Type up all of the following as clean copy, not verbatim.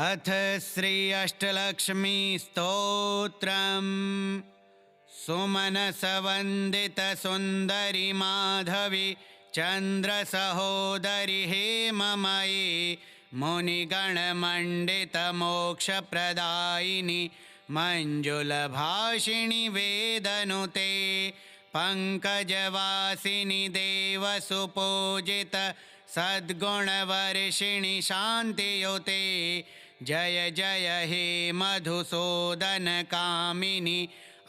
अथ श्री अष्टलक्ष्मी स्तोत्रम्। सुमनसवन्दित सुन्दरि माधवी चन्द्रसहोदरि हेममयी मुनिगणमण्डित मोक्षप्रदायिनि मञ्जुलभाषिणि वेदनुते पङ्कजवासिनि देवसुपूजित सद्गुणवर्षिणि शान्तियुते जय जय हे मधुसूदन कामिनि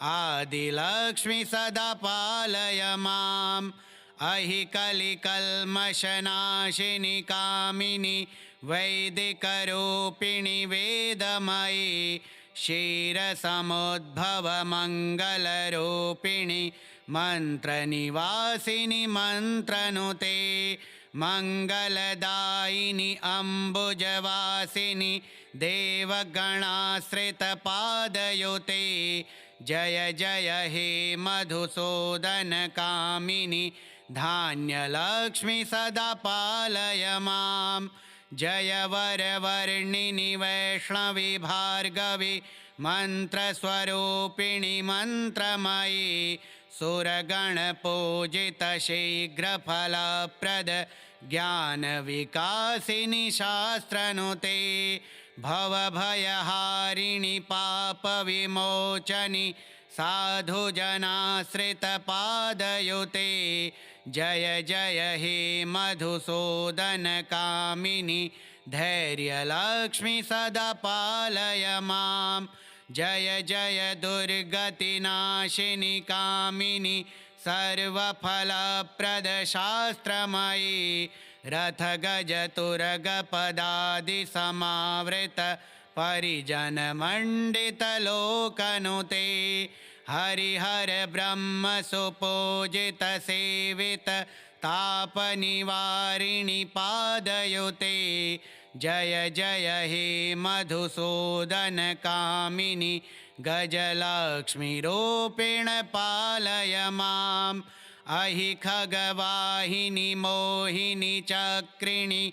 आदिलक्ष्मि सदा पालय माम्। अहि कलिकल्मषनाशिनि कामिनि वैदिकरूपिणि वेदमयि क्षीरसमुद्भव मङ्गलरूपिणि मन्त्रनिवासिनि मन्त्रनुते मङ्गलदायिनि अम्बुजवासिनि देवगणाश्रितपादयुते जय जय हे मधुसूदन कामिनि धान्यलक्ष्मि सदा पालय माम्। जय वरवर्णिनि वैष्णवि भार्गवि मन्त्रस्वरूपिणि मन्त्रमयि सुरगणपूजित शीघ्रफलप्रद ज्ञानविकासिनि शास्त्रनुते भवभयहारिणि पापविमोचनि साधुजनाश्रितपादयुते जय जय हे मधुसूदन कामिनि धैर्यलक्ष्मि सदा पालय माम्। जय जय दुर्गतिनाशिनि कामिनि सर्वफलप्रद शास्त्रमयि रथगजतुरगपदादिसमावृत परिजनमण्डितलोकनुते हरिहर ब्रह्म सुपूजित सेवित तापनिवारिणि पादयुते जय जय हे मधुसूदन कामिनि गजलक्ष्मी रूपेण पालय माम्। अहि खगवाहिनि मोहिनि चक्रिणि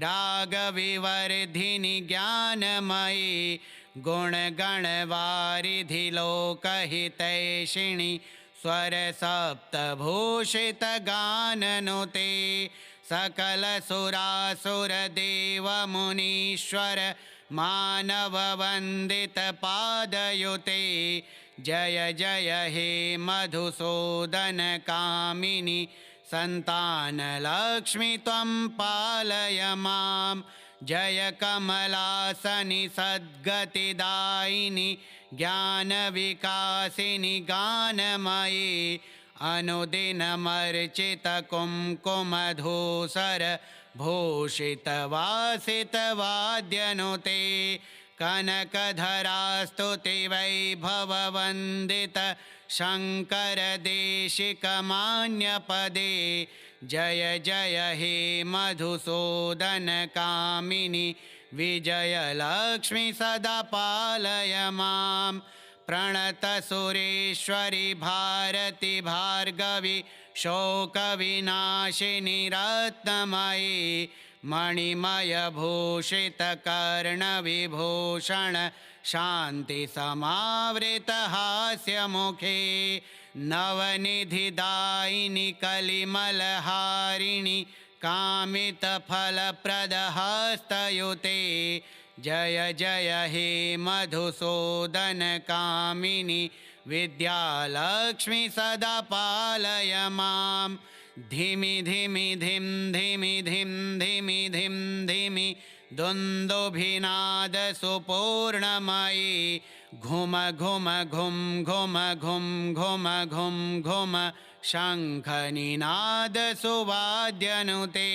रागविवर्धिनि ज्ञानमयि गुणगणवारिधि लोकहितैषिणि स्वरसप्तभूषितगाननुते सकलसुरासुरदेवमुनीश्वर मानववन्दितपादयुते जय जय हे मधुसूदन कामिनि सन्तानलक्ष्मि त्वं पालय माम्। जय कमलासनि सद्गतिदायिनि ज्ञानविकासिनि गानमयि अनुदिनमर्चित कुङ्कुमधूसर भूषितवासितवाद्यनुते कनकधरास्तुति वैभववन्दित शङ्करदेशिकमान्यपदे जय जय हे मधुसूदन कामिनि विजयलक्ष्मि सदा पालय माम्। प्रणतसुरेश्वरि भारति भार्गवि शोकविनाशिनि रत्नमयि मणिमयभूषितकर्णविभूषण शान्तिसमावृतहास्यमुखे नवनिधिदायिनि कलिमलहारिणि कामितफलप्रदहस्तयुते जय जय हे मधुसूदन कामिनि विद्यालक्ष्मि सदा पालय माम्। धिमि धिमि धिं धिमि धिं धिमि धिं धिमि दुन्दुभिनाद सुपूर्णमयि घुम घुम घुं घुम घुं घुम घुं घुम शङ्खनिनाद सुवाद्यनुते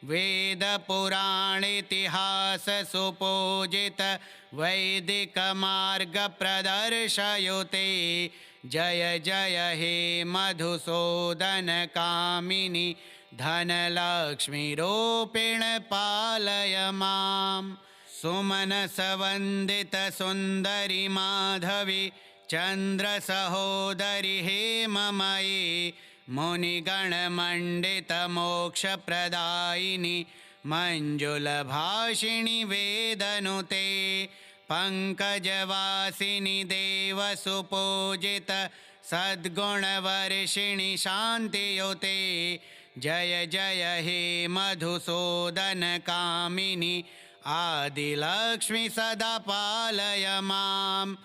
वेदपुराणेतिहास सुपूजित वैदिकमार्गप्रदर्शयुते जय जय हे मधुसूदन कामिनि धनलक्ष्मी रूपेण पालय माम्। सुमनसवन्दित सुन्दरि माधवी चन्द्रसहोदरि हेममयी मुनिगणमण्डित मोक्षप्रदायिनि मञ्जुलभाषिणि वेदनुते पङ्कजवासिनि देवसुपूजित सद्गुणवर्षिणि शान्तियुते जय जय हे मधुसूदनकामिनि आदिलक्ष्मि सदा पालय माम्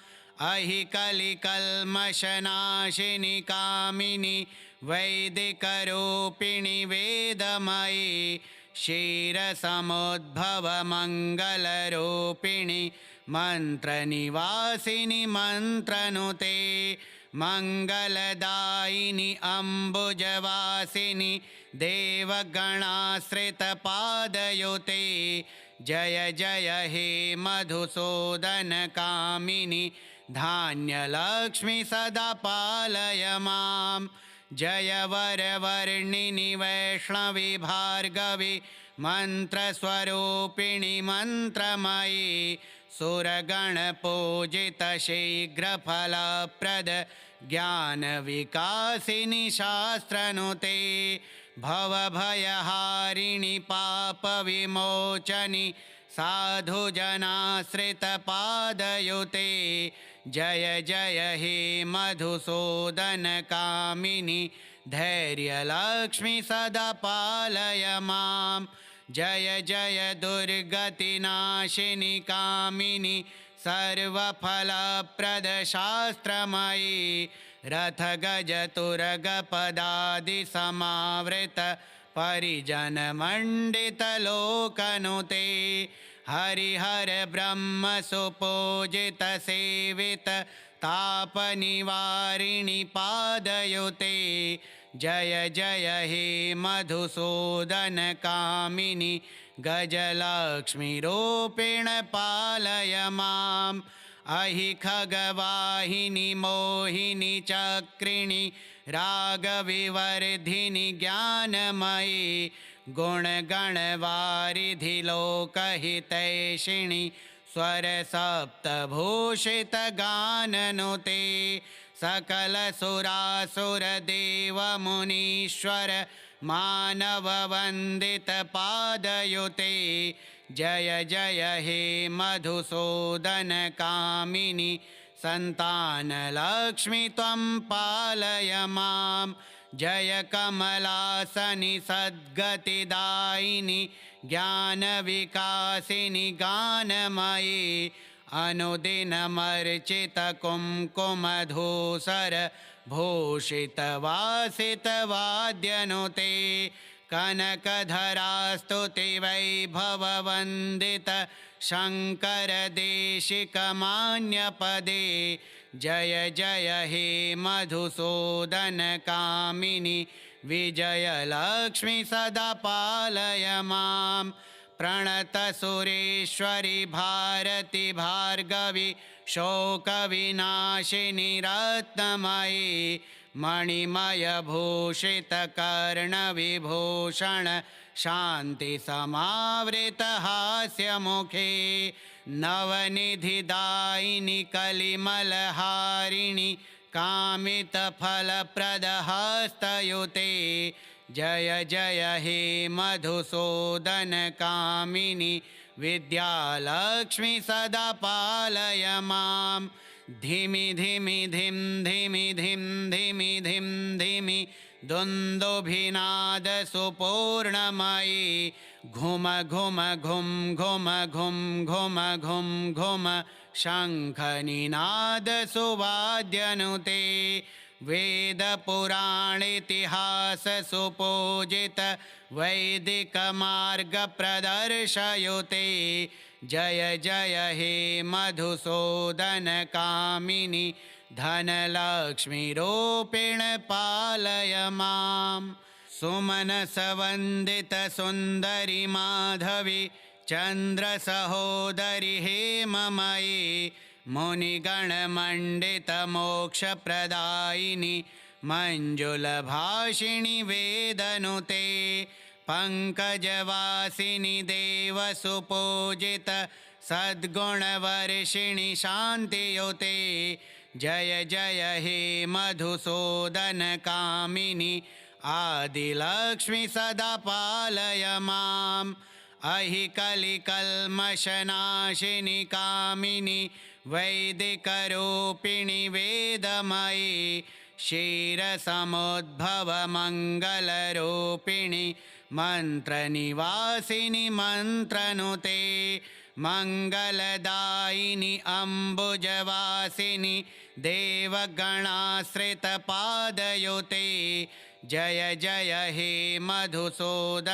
अहि कलिकल्मषनाशिनि कामिनि वैदिकरूपिणि वेदमयि क्षीरसमुद्भवमङ्गलरूपिणि मन्त्रनिवासिनि मन्त्रनुते मङ्गलदायिनि अम्बुजवासिनि देवगणाश्रितपादयुते जय जय हे मधुसूदनकामिनि धान्यलक्ष्मि सदा पालय माम् जय वरवर्णिनि वैष्णवि भार्गवि मन्त्रस्वरूपिणि मन्त्रमयि सुरगणपूजित शीघ्रफलप्रद ज्ञानविकासिनि शास्त्रनुते भवभयहारिणि पापविमोचनि साधुजनाश्रितपादयुते जय जय हे मधुसूदनकामिनि धैर्यलक्ष्मि सदा पालय माम् जय जय दुर्गतिनाशिनि कामिनि सर्वफलप्रदशास्त्रमयि रथगजतुरगपदादिसमावृत परिजनमण्डितलोकनुते हरिहर ब्रह्म सुपूजित सेवित तापनिवारिणि पादयुते जय जय हे मधुसूदनकामिनि गजलक्ष्मीरूपेण पालय माम् अहि खगवाहिनि मोहिनि चक्रिणि रागविवर्धिनि ज्ञानमयि गुणगणवारिधि लोकहितैषिणि स्वरसप्तभूषितगाननुते सकलसुरासुरदेवमुनीश्वर मानववन्दितपादयुते जय जय हे मधुसूदनकामिनि सन्तानलक्ष्मि त्वं पालय माम् जय कमलासनि सद्गतिदायिनि ज्ञानविकासिनि गानमयि अनुदिनमर्चितकुङ्कुमधूसर भूषितवासितवाद्यनुते कनकधरास्तुतिवैभववन्दित शङ्करदेशिकमान्यपदे जय जय हे मधुसूदनकामिनि विजयलक्ष्मि सदा पालय माम् प्रणतसुरेश्वरि भारति भार्गवि शोकविनाशिनि रत्नमयि मणिमयभूषितकर्णविभूषण शान्तिसमावृतहास्यमुखे नवनिधिदायिनि कलिमलहारिणि कामितफलप्रदहस्तयुते जय जय हे मधुसूदनकामिनि विद्यालक्ष्मि सदा पालय माम् धिमि धिमि धिं धिमि धिं धिमि धिं धिमि दुन्दुभिनादसुपूर्णमयि घुम घुम घुं घुम घुं घुम घुं घुम शङ्खनिनादसुवाद्यनुते वेदपुराणेतिहाससुपूजित वैदिकमार्गप्रदर्शयुते जय जय हे मधुसूदनकामिनि धनलक्ष्मीरूपेण पालय माम् सुमनसवन्दितसुन्दरि माधवि चन्द्रसहोदरि हेममयि मुनिगणमण्डितमोक्षप्रदायिनि मञ्जुलभाषिणि वेदनुते पङ्कजवासिनि देवसुपूजित सद्गुणवर्षिणि शान्तियुते जय जय हे मधुसूदनकामिनि आदिलक्ष्मि सदा पालय माम् अहि कलिकल्मषनाशिनि कामिनि वैदिकरूपिणि वेदमयि क्षीरसमुद्भवमङ्गलरूपिणि मन्त्रनिवासिनि मन्त्रनुते मङ्गलदायिनि अम्बुजवासिनि देवगणाश्रितपादयुते जय जय हे मधुसूदनकामिनि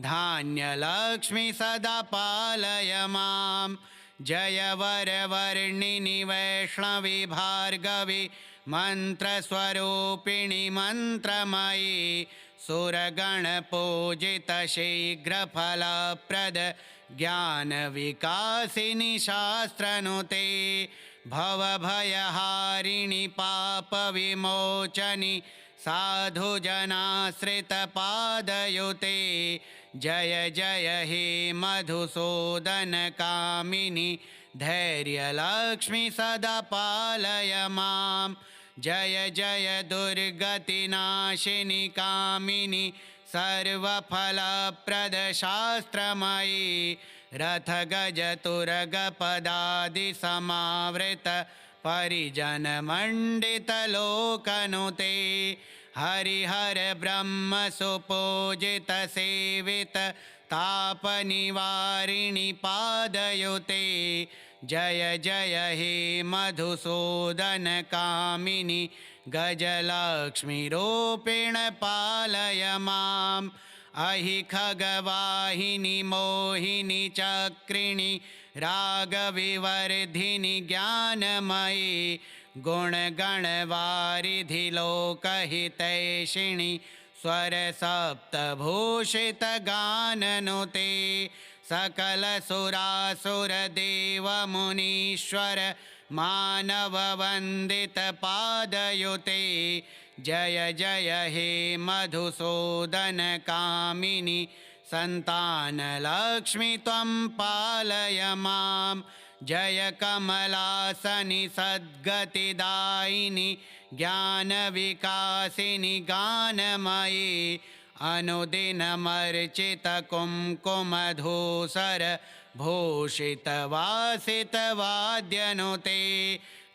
धान्यलक्ष्मी सदा पालय मां जय वरवर्णिनि वैष्णवी भार्गवी मन्त्रस्वरूपिणि मन्त्रमयि सुरगणपूजित शीघ्रफलप्रद ज्ञानविकासिनि शास्त्रनुते भवभयहारिणि पापविमोचनि साधुजनाश्रितपादयुते जय जय हे मधुसूदनकामिनि धैर्यलक्ष्मी सदा पालय मां जय जय दुर्गतिनाशिनि कामिनि सर्वफलप्रदशास्त्रमयि रथगजतुरगपदादिसमावृत परिजनमण्डितलोकनुते हरिहर ब्रह्म सुपूजित सेवित तापनिवारिणि पादयुते जय जय हे मधुसूदनकामिनि गजलक्ष्मीरूपेण पालय मां अहि खगवाहिनि मोहिनि चक्रिणि रागविवर्धिनि ज्ञानमयि गुणगणवारिधि लोकहितैषिणि स्वरसप्तभूषितगाननुते सकलसुरासुरदेवमुनीश्वर मानववन्दितपादयुते जय जय हे मधुसूदनकामिनि सन्तानलक्ष्मी त्वं पालय मां जय कमलासनि सद्गतिदायिनि ज्ञानविकासिनि गानमयि अनुदिनमर्चितकुङ्कुमधूसर भूषितवासितवाद्यनुते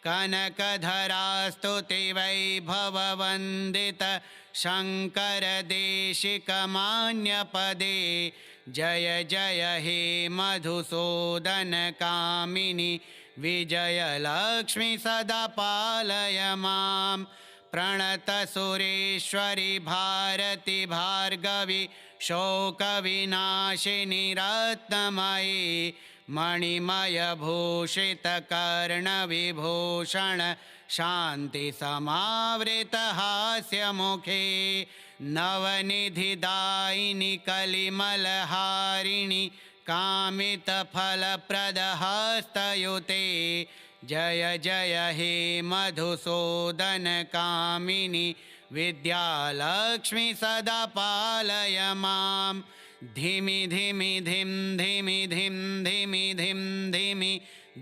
कनकधरास्तुतिवैभववन्दित शङ्करदेशिकमान्यपदे जय जय हे मधुसूदनकामिनि विजयलक्ष्मी सदा पालय मां प्रणतसुरेश्वरि भारति भार्गवि शोकविनाशिनि रत्नमयि मणिमयभूषितकर्णविभूषण शान्तिसमावृतहास्यमुखे नवनिधिदायिनि कलिमलहारिणि कामितफलप्रदहस्तयुते जय जय हे मधुसूदनकामिनि विद्यालक्ष्मी सदा पालय मां धिमि धिमि धिं धिमि धिं धिमि धिं धिमि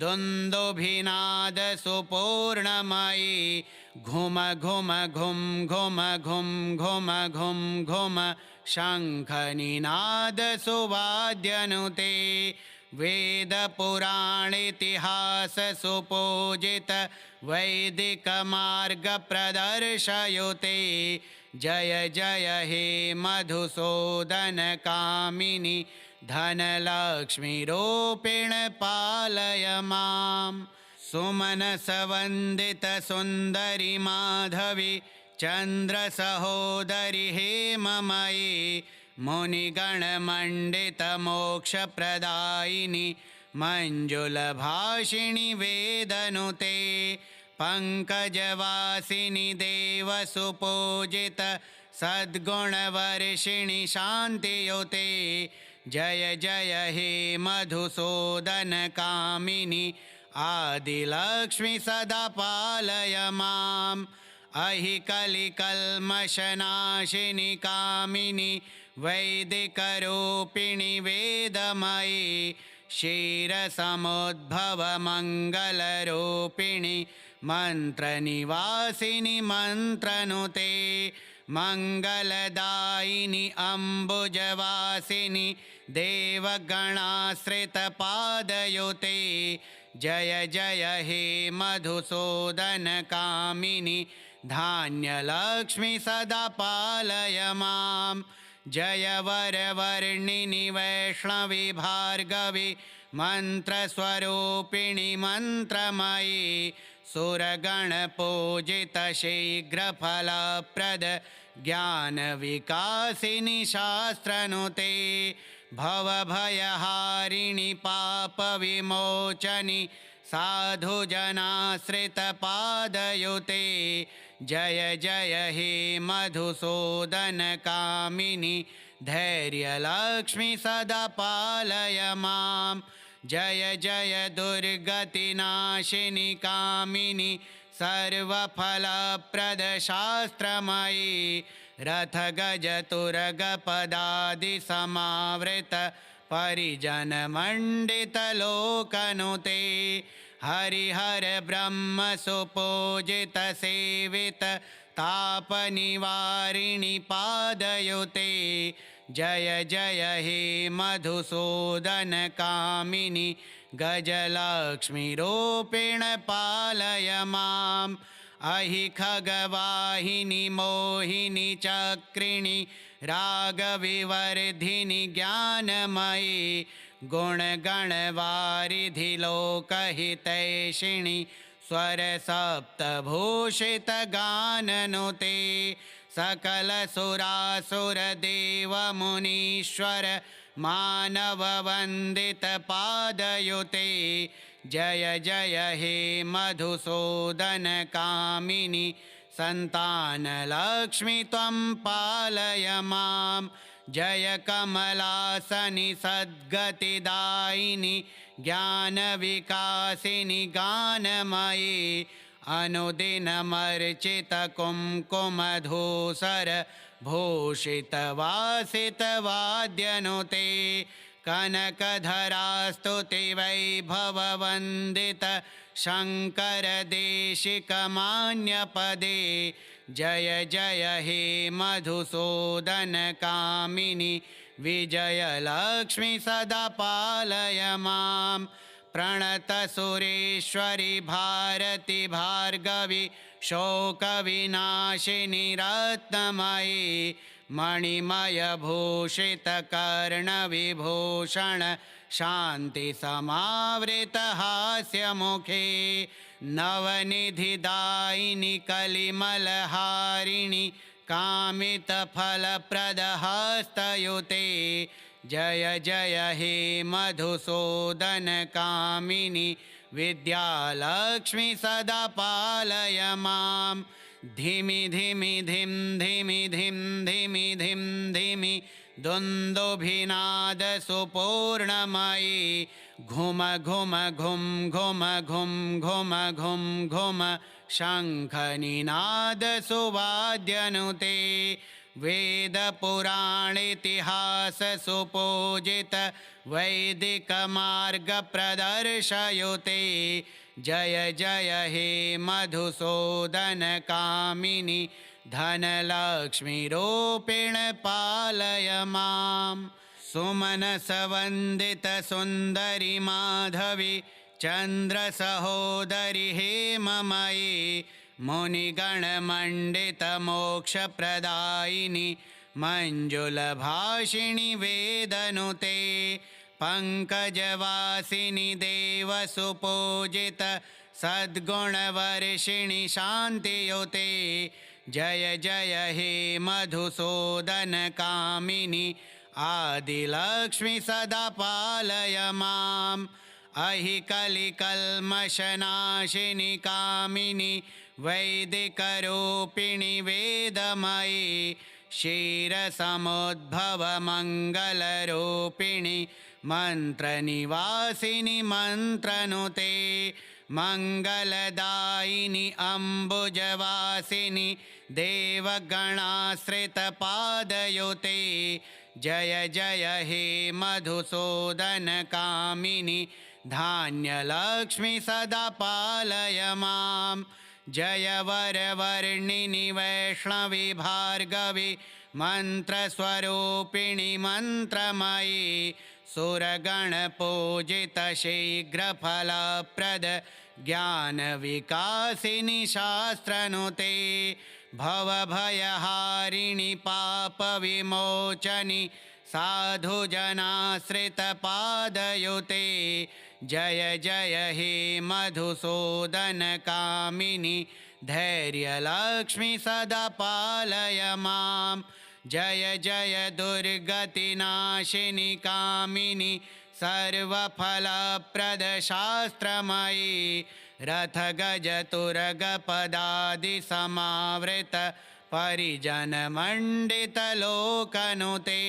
दुन्दुभिनादसुपूर्णमयि घुम घुम घुं घुम घुं घुम घुं घुम शङ्खनिनादसुवाद्यनुते वेदपुराणेतिहाससुपूजित वैदिकमार्गप्रदर्शयुते जय जय हे मधुसूदनकामिनि धनलक्ष्मीरूपेण पालय मां सुमनसवन्दितसुन्दरि माधवि चन्द्रसहोदरि हेममयि मुनिगणमण्डितमोक्षप्रदायिनि मञ्जुलभाषिणि वेदनुते पङ्कजवासिनि देवसुपूजित सद्गुणवर्षिणि शान्तियुते जय जय हे मधुसूदनकामिनि आदिलक्ष्मी सदा पालय मां अहि कलिकल्मषनाशिनि कामिनि वैदिकरूपिणि वेदमयि क्षीरसमुद्भवमङ्गलरूपिणि मन्त्रनिवासिनि मन्त्रनुते मङ्गलदायिनि अम्बुजवासिनि देवगणाश्रितपादयुते जय जय हे मधुसूदनकामिनि धान्यलक्ष्मी सदा पालय मां जय वरवर्णिनि वैष्णवि भार्गवि मन्त्रस्वरूपिणि मन्त्रमयि सुरगणपूजित शीघ्रफलप्रद ज्ञानविकासिनि शास्त्रनुते भवभयहारिणि पापविमोचनि साधुजनाश्रितपादयुते जय जय हे मधुसूदनकामिनि धैर्यलक्ष्मी सदा पालय मां जय जय दुर्गतिनाशिनि कामिनि सर्वफलप्रदशास्त्रमयि रथगजतुरगपदादिसमावृत परिजनमण्डितलोकनुते हरिहर ब्रह्म सुपूजित सेवित तापनिवारिणि पादयुते जय जय हे मधुसूदनकामिनि गजलक्ष्मीरूपेण पालय माम् अहि खगवाहिनि मोहिनि चक्रिणि रागविवर्धिनि ज्ञानमयि गुणगणवारिधि लोकहितैषिणि स्वरसप्तभूषितगाननुते सकलसुरासुरदेवमुनीश्वर मानववन्दितपादयुते जय जय हे मधुसूदनकामिनि सन्तानलक्ष्मी त्वं पालय मां जय कमलासनि सद्गतिदायिनि ज्ञानविकासिनि गानमयि अनुदिनमर्चितकुङ्कुमधूसर भूषितवासितवाद्यनुते कनकधरास्तुतिवैभववन्दित शङ्करदेशिकमान्यपदे जय जय हे मधुसूदनकामिनि विजयलक्ष्मी सदा पालय मां प्रणतसुरेश्वरि भारति भार्गवि शोकविनाशिनि रत्नमयि मणिमयभूषितकर्णविभूषण शान्तिसमावृतहास्यमुखे नवनिधिदायिनि कलिमलहारिणि कामितफलप्रदहस्तयुते जय जय हे मधुसूदनकामिनि विद्यालक्ष्मी सदा पालय मां धिमि धिमि धिं धिमि धिं धिमि धिं धिमि दुन्दुभिनादसुपूर्णमयि घुम घुम घुं घुम घुं घुम घुं घुम शङ्खनिनादसुवाद्यनुते वेदपुराणेतिहाससुपूजित वैदिकमार्गप्रदर्शयुते जय जय हे मधुसूदनकामिनि धनलक्ष्मीरूपेण पालय मां सुमनसवन्दितसुन्दरि माधवि चन्द्रसहोदरि हेममयि मुनिगणमण्डितमोक्षप्रदायिनि मञ्जुलभाषिणि वेदनुते पङ्कजवासिनि देवसुपूजित सद्गुणवर्षिणि शान्तियुते जय जय हे मधुसूदनकामिनि आदिलक्ष्मी सदा पालय माम् अहि कलिकल्मषनाशिनि कामिनि वैदिकरूपिणि वेदमयि क्षीरसमुद्भवमङ्गलरूपिणि मन्त्रनिवासिनि मन्त्रनुते मङ्गलदायिनि अम्बुजवासिनि देवगणाश्रितपादयुते जय जय हे मधुसूदनकामिनि धान्यलक्ष्मी सदा पालय माम् जय वरवर्णिनि वैष्णवी भार्गवी मन्त्रस्वरूपिणि मन्त्रमयी सुरगणपूजित शीघ्रफलप्रद ज्ञानविकासिनि शास्त्रनुते भवभयहारिणि पापविमोचनि साधुजनाश्रितपादयुते जय जय हे मधुसूदनकामिनि धैर्यलक्ष्मि सदा पालय मां जय जय दुर्गतिनाशिनि कामिनि सर्वफलप्रदशास्त्रमयी रथगजतुरगपदादिसमावृत परिजनमण्डितलोकनुते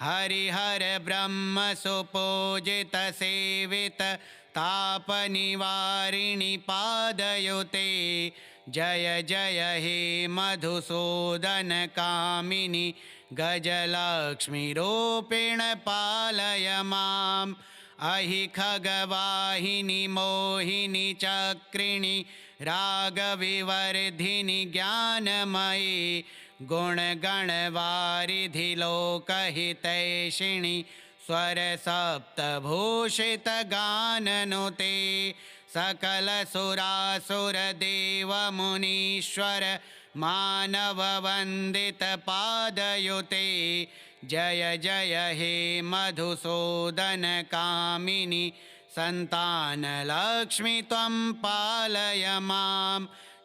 हरिहर ब्रह्म सुपूजित सेवित तापनिवारिणि पादयुते जय जय हे मधुसूदनकामिनि गजलक्ष्मीरूपेण पालय माम् अहि खगवाहिनि मोहिनि चक्रिणि रागविवर्धिनि ज्ञानमयी गुणगणवारिधि लोकहितैषिणि स्वरसप्तभूषितगाननुते सकलसुरासुरदेवमुनीश्वर मानववन्दितपादयुते जय जय हे मधुसूदनकामिनि सन्तानलक्ष्मि त्वं पालय मां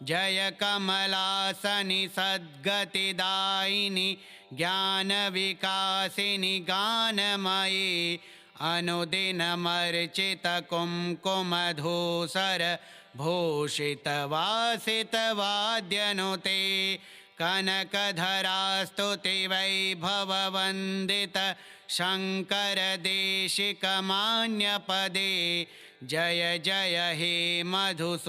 जय कमलासनि सद्गतिदायिनि ज्ञानविकासिनि गानमयी अनुदिनमर्चितकुङ्कुमधूसर भूषितवासितवाद्यनुते कनकधरास्तुतिवैभववन्दित शङ्करदेशिकमान्यपदे जय जय हे मधुसूदनकामिनि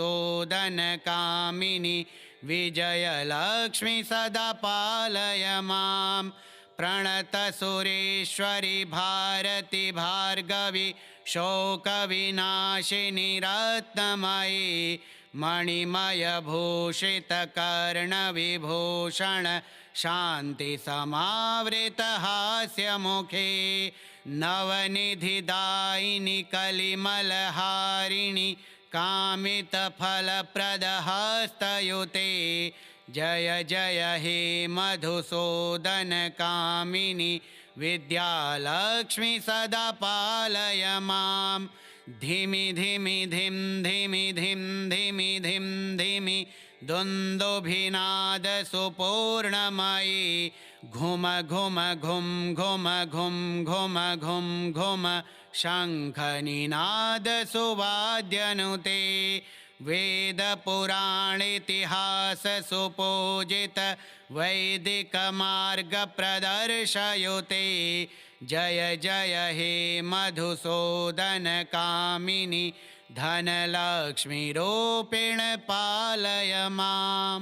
विजयलक्ष्मि सदा पालय मां प्रणतसुरेश्वरि भारति भार्गवी शोकविनाशिनि रत्नमयी मणिमयभूषितकर्णविभूषण शान्तिसमावृतहास्यमुखे नवनिधिदायिनि कलिमलहारिणि कामितफलप्रदहस्तयुते जय जय हे मधुसूदनकामिनि विद्यालक्ष्मि सदा पालय मां धिमि धिमि धिं धिमि धिं धिमि धिं धिमि दुन्दुभिनादसुपूर्णमयी घुम घुम घुं घुम घुं घुम घुं घुम शङ्खनिनादसुवाद्यनुते वेदपुराणेतिहाससुपूजित वैदिकमार्गप्रदर्शयुते जय जय हे मधुसूदनकामिनि धनलक्ष्मीरूपेण पालय मां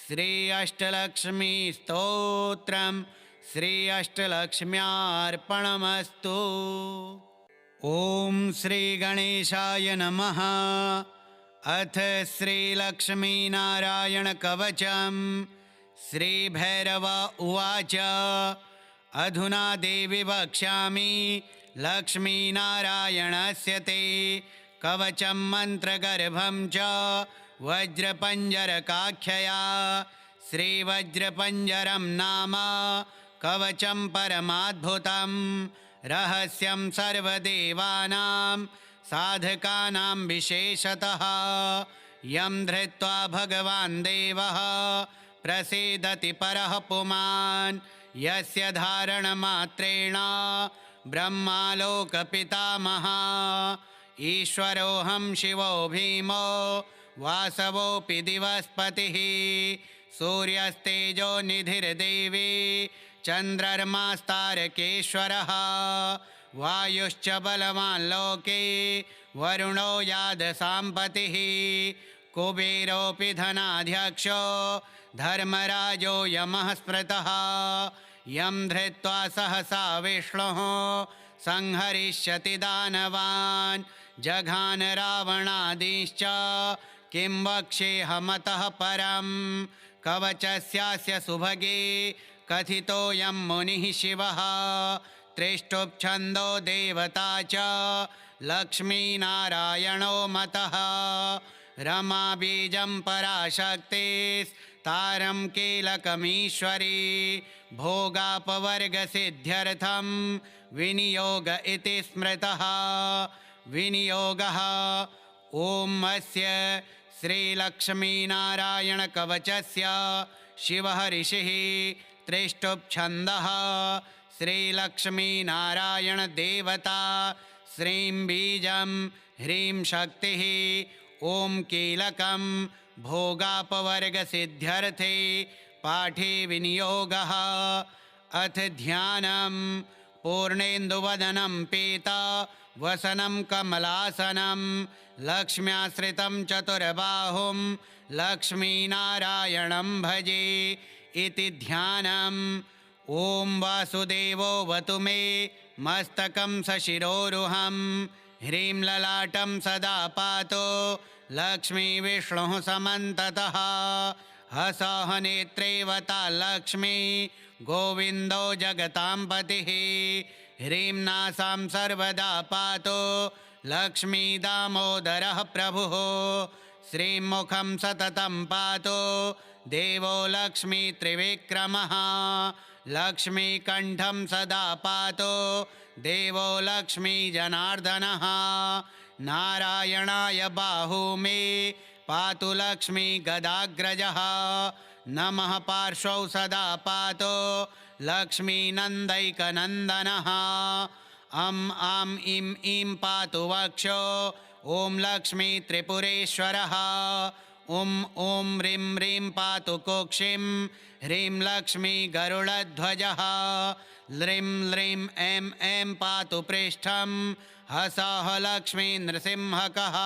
श्री अष्टलक्ष्मी स्तोत्रम् श्री अष्टलक्ष्म्यार्पणमस्तु। ॐ श्री गणेशाय नमः। अथ श्रीलक्ष्मीनारायणकवचम् श्रीभैरव उवाच अधुना देवि वक्ष्यामि लक्ष्मीनारायणस्य ते कवचं मन्त्रगर्भं च वज्रपञ्जरकाख्यया श्रीवज्रपञ्जरं नाम कवचं परमाद्भुतं रहस्यं सर्वदेवानां साधकानां विशेषतः यं धृत्वा भगवान् देवः प्रसीदति परः पुमान् यस्य धारणमात्रेण ब्रह्मालोकपितामहः ईश्वरोऽहं शिवो भीमो वासवोऽपि दिवस्पतिः सूर्यस्तेजो निधिर्देवी चन्द्रर्मास्तारकेश्वरः वायुश्च बलवान् लोके वरुणो यादसाम्पतिः कुबेरोऽपि धनाध्यक्षो धर्मराजो यमः स्मृतः यं धृत्वा सहसा विष्णुः संहरिष्यति दानवान् जघान रावणादिश्च किं वक्ष्येऽहमतः परं कवचस्यास्य सुभगे कथितोऽयं मुनिः शिवः त्रिष्टुप्छन्दो देवता च लक्ष्मीनारायणो मतः रमाबीजं पराशक्तिस्तारं कीलकमीश्वरी भोगापवर्गसिद्ध्यर्थं विनियोग इति स्मृतः विनियोगः ॐ अस्य श्रीलक्ष्मीनारायणकवचस्य शिवः ऋषिः त्रिष्टुप्छन्दः श्रीलक्ष्मीनारायणदेवता श्रीं बीजं ह्रीं शक्तिः ॐ कीलकं भोगापवर्गसिद्ध्यर्थे पाठे विनियोगः अथ ध्यानं पूर्णेन्दुवदनं पीता वसनं कमलासनं लक्ष्म्याश्रितं चतुर्बाहुं लक्ष्मीनारायणं भजे इति ध्यानम् ॐ वासुदेवोऽवतु मे मस्तकं सशिरोरुहं ह्रीं ललाटं सदा पातु लक्ष्मीविष्णुः समन्ततः हसः नेत्रेवता लक्ष्मी गोविन्दो जगतां पतिः ह्रीं नासां सर्वदा पातु लक्ष्मीदामोदरः प्रभुः श्रीं मुखं सततं पातु देवो लक्ष्मी त्रिविक्रमः लक्ष्मीकण्ठं सदा पातु देवो लक्ष्मी जनार्दनः नारायणाय बाहू मे पातु लक्ष्मी गदाग्रजः नमः पार्श्वौ सदा पातु लक्ष्मीनन्दैकनन्दनः अं आं इं ईं पातु वक्षो ॐ लक्ष्मी त्रिपुरेश्वरः ॐ ह्रीं ह्रीं पातु कुक्षिं ह्रीं लक्ष्मी गरुडध्वजः ल्रीं ल्रीं ऐं ऐं पातु पृष्ठं हसः लक्ष्मी नृसिंहकः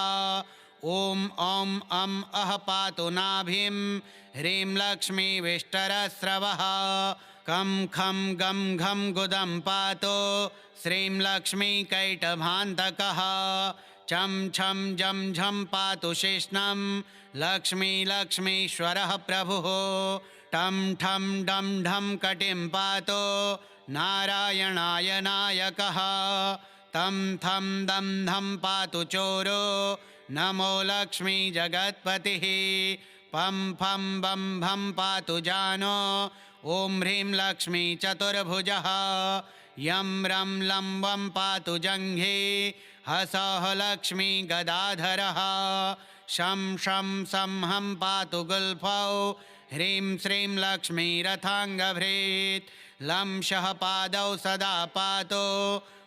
ॐ औं अं अः पातु नाभिं ह्रीं लक्ष्मी विष्टरस्रवः कं खं गं घं गुदं पातु श्रीं लक्ष्मी कैटभान्तकः चं छं जं झं पातु शिष्णं लक्ष्मी लक्ष्मीश्वरः प्रभुः टं ठं डं ढं कटिं पातु नारायणाय नायकः तं थं दं धं पातु चोरो नमो लक्ष्मी जगत्पतिः पं फं बं भं पातु जानो ॐ ह्रीं लक्ष्मी चतुर्भुजः यं रं लं वं पातु जङ्घे हसः लक्ष्मी गदाधरः शं शं सं हं पातु गुल्फौ ह्रीं श्रीं लक्ष्मी रथाङ्गभृत् लं शः पादौ सदा पातु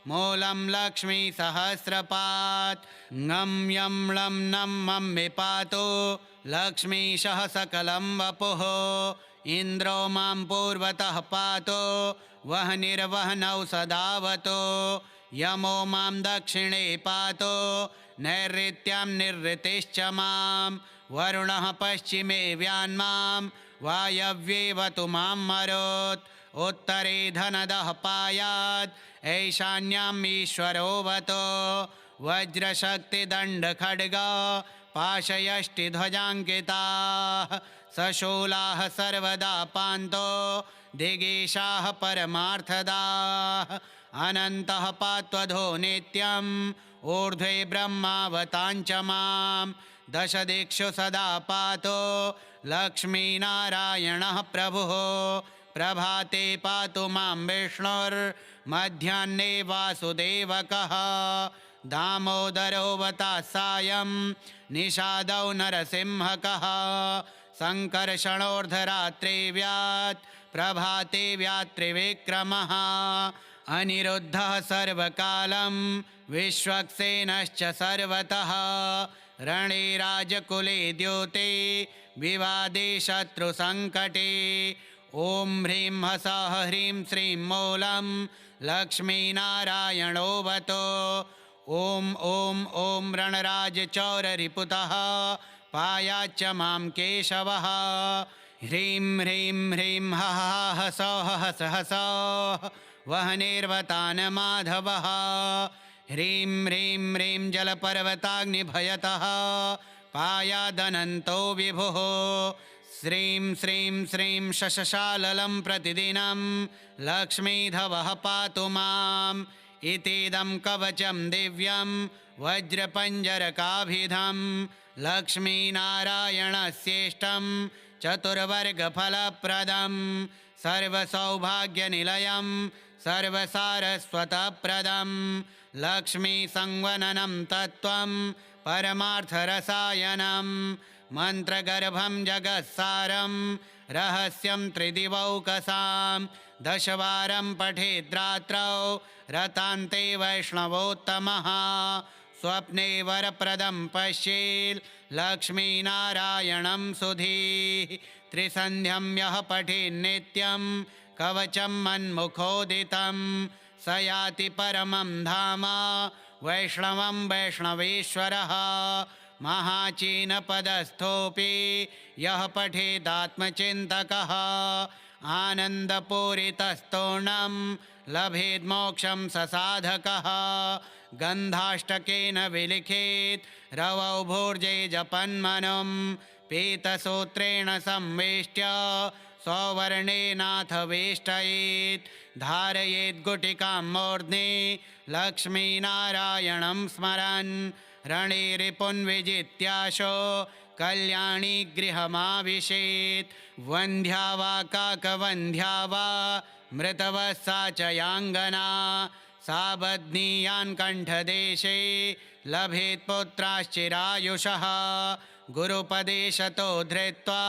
मूलं लक्ष्मी सहस्रपात् ngं यं लं नं मं विपातु लक्ष्मीशः सकलं वपुः इन्द्रो मां पूर्वतः पातु वह्निर्वह्नौ सदावतु यमो मां दक्षिणे पातु नैऋत्यां निरृतिश्च मां वरुणः पश्चिमे व्यान्मां वायव्येवतु मां मरुत् उत्तरे धनदः पायात् ऐशान्याम् ईश्वरोऽवतु वज्रशक्तिदण्डखड्ग पाशयष्टिध्वजाङ्किताः सशूलाः सर्वदा पान्तो दिगीशाः परमार्थदाः अनन्तः पात्वधो नित्यम् ऊर्ध्वे ब्रह्मावताञ्च मां दशदिक्षु सदा पातु लक्ष्मीनारायणः प्रभुः प्रभाते पातु मां विष्णुर्मध्याह्ने वासुदेवकः दामोदरोऽवता सायं निषादौ नरसिंहकः सङ्कर्षणोर्धरात्रे व्यात् प्रभाते व्यात्रिविक्रमः अनिरुद्धः सर्वकालं विश्वक्सेनश्च सर्वतः रणे राजकुले द्योते विवादे शत्रुसङ्कटे ॐ ह्रीं हसः ह्रीं श्रीं मूलं लक्ष्मीनारायणोऽवतु ॐ ॐ ॐ रणराजचौररिपुतः पायाच्च मां केशवः ह्रीं ह्रीं ह्रीं हः हसः हस हसः वह्निर्वतानमाधवः ह्रीं ह्रीं ह्रीं जलपर्वताग्निभयतः पायादनन्तो विभुः श्रीं श्रीं श्रीं शशशाललं प्रतिदिनं लक्ष्मीधवः पातु माम् इतीदं कवचं दिव्यं वज्रपञ्जरकाभिधं लक्ष्मीनारायणस्येष्टं चतुर्वर्गफलप्रदं सर्वसौभाग्यनिलयं सर्वसारस्वतप्रदं लक्ष्मीसंवननं तत्त्वं परमार्थरसायनं मन्त्रगर्भं जगत्सारं रहस्यं त्रिदिवौकसां दशवारं पठेद्रात्रौ रतान्ते वैष्णवोत्तमः स्वप्ने वरप्रदं पश्येत् लक्ष्मीनारायणं सुधीः त्रिसन्ध्यं यः पठेन्नित्यं कवचं मन्मुखोदितं स याति परमं धाम वैष्णवं वैष्णवेश्वरः महाचीनपदस्थोऽपि यः पठेदात्मचिन्तकः आनन्दपूरितस्तोणं लभेद्मोक्षं ससाधकः गन्धाष्टकेन विलिखेत् रवौ भूर्जे जपन्मनं पीतसूत्रेण संवेष्ट्य सौवर्णेनाथ वेष्टयेत् धारयेद्गुटिकां मूर्ध्नि लक्ष्मीनारायणं स्मरन् रणे रिपुन्विजित्याशो कल्याणी गृहमाविशेत् वन्ध्या वा काकवन्ध्या वा मृतवसा च याङ्गना सा बध्नीयान् कण्ठदेशे लभेत् पुत्राश्चिरायुषः गुरुपदेशतो धृत्वा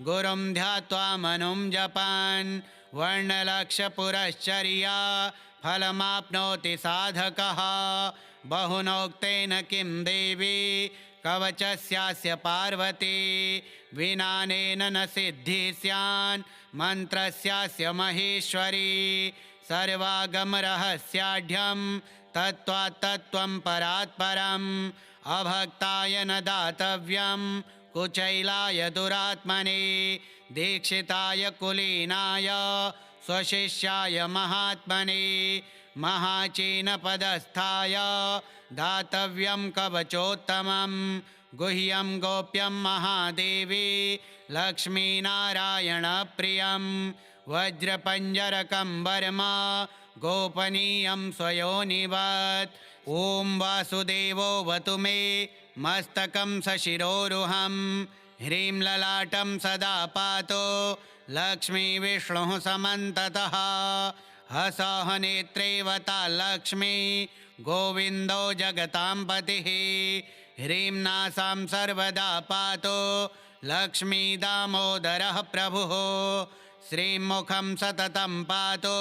गुरुं ध्यात्वा मनुं जपन् वर्णलक्षपुरश्चर्या फलमाप्नोति साधकः बहुनोक्तेन किं देवी कवचस्यास्य पार्वती विनानेन न सिद्धिः स्यान् मन्त्रस्यास्य महेश्वरी सर्वागमरहस्याढ्यं तत्त्वात्तत्त्वं परात्परम् अभक्ताय न दातव्यं कुचैलाय दुरात्मने दीक्षिताय कुलीनाय स्वशिष्याय महात्मने महाचीनपदस्थाय दातव्यं कवचोत्तमं गुह्यं गोप्यं महादेवी लक्ष्मीनारायणप्रियं वज्रपञ्जरकं वर्मा गोपनीयं स्वयोनिवत् ॐ वासुदेवो वतु मे मस्तकं सशिरोरुहं ह्रीं ललाटं सदा पातु लक्ष्मीविष्णुः समन्ततः हसः नेत्रे वता लक्ष्मी गोविन्दो जगतां पतिः ह्रीं नासां सर्वदा पातु लक्ष्मी दामोदरः प्रभुः श्रीं मुखं सततं पातु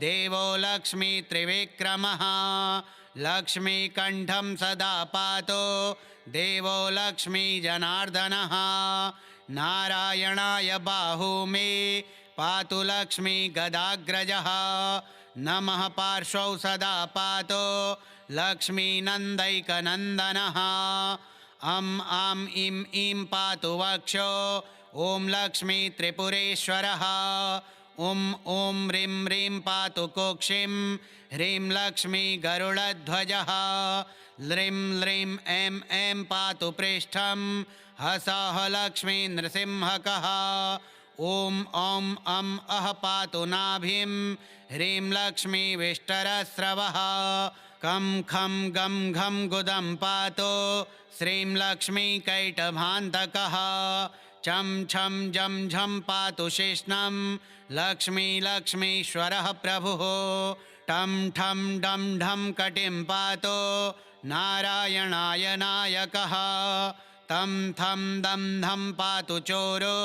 देवो लक्ष्मी त्रिविक्रमः लक्ष्मीकण्ठं सदा पातु देवो लक्ष्मी जनार्दनः नारायणाय बाहू मे पातु लक्ष्मी गदाग्रजः नमः पार्श्वौ सदा पातु लक्ष्मी नन्दैकनन्दनः अं आं इं ईं पातु वक्षो ॐ लक्ष्मी त्रिपुरेश्वरः ॐ ॐ ह्रीं ह्रीं पातु कुक्षिं ह्रीं लक्ष्मी गरुडध्वजः ल्रीं ल्रीं ऐं ऐं पातु पृष्ठं हसः लक्ष्मी नृसिंहकः ॐ ॐ अं अः पातु नाभिं ह्रीं लक्ष्मी विष्टरस्रवः कं खं गं घं गुदं पातु श्रीं लक्ष्मी कैटभान्तकः चं छं जं झं पातु शिष्णं लक्ष्मी लक्ष्मीश्वरः प्रभुः टं ठं डं ढं कटिं पातु नारायणाय नायकः तं थं दं धं पातु चोरो